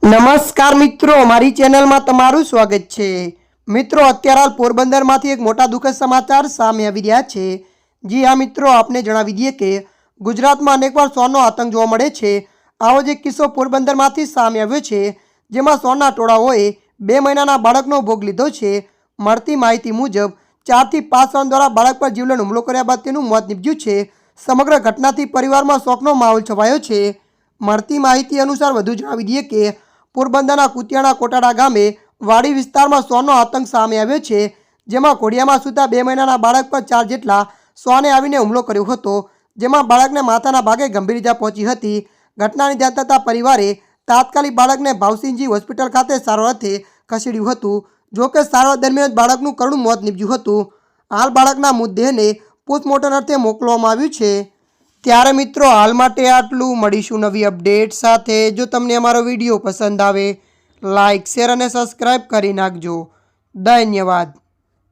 નમસ્કાર મિત્રો, મારી ચેનલમાં તમારું સ્વાગત છે। મિત્રો, અત્યારે હાલ પોરબંદરમાંથી એક મોટા દુઃખદ સમાચાર સામે આવી રહ્યા છે। જી હા મિત્રો, આપને જણાવી દઈએ કે ગુજરાતમાં અનેકવાર શ્વાનનો આતંક જોવા મળે છે। આવો જ એક કિસ્સો પોરબંદરમાંથી સામે આવ્યો છે, જેમાં શ્વાનના ટોળાઓએ 2 મહિનાના બાળકનો ભોગ લીધો છે। મળતી માહિતી મુજબ 4 થી 5 શ્વાન દ્વારા બાળક પર જીવલેણ હુમલો કર્યા બાદ તેનું મોત નીપજ્યું છે। સમગ્ર ઘટનાથી પરિવારમાં શોકનો માહોલ છવાયો છે। મળતી માહિતી અનુસાર વધુ જણાવી દઈએ કે પોરબંદરના કુતિયાણા કોટાડા ગામે વાડી વિસ્તારમાં શ્વાનનો આતંક સામે આવ્યો છે, જેમાં ઘોડિયામાં સૂતા 2 મહિનાના બાળક પર 4 જેટલા શ્વાને આવીને હુમલો કર્યો હતો, જેમાં બાળકને માથાના ભાગે ગંભીર ઇજા પહોંચી હતી। ઘટનાની જાણ થતાં પરિવારે તાત્કાલિક બાળકને ભાવસિંહજી હોસ્પિટલ ખાતે સારવાર અર્થે ખસેડ્યું હતું। જોકે સારવાર દરમિયાન બાળકનું કરુણ મોત નીપજ્યું હતું। હાલ બાળકના મૃતદેહને પોસ્ટમોર્ટમ અર્થે મોકલવામાં આવ્યું છે। ત્યારે મિત્રો, હાલ માટે આટલું। મળીશું નવી અપડેટ સાથે। જો તમને અમારો વિડીયો પસંદ આવે, લાઇક, શેર અને સબસ્ક્રાઈબ કરી નાખજો। ધન્યવાદ।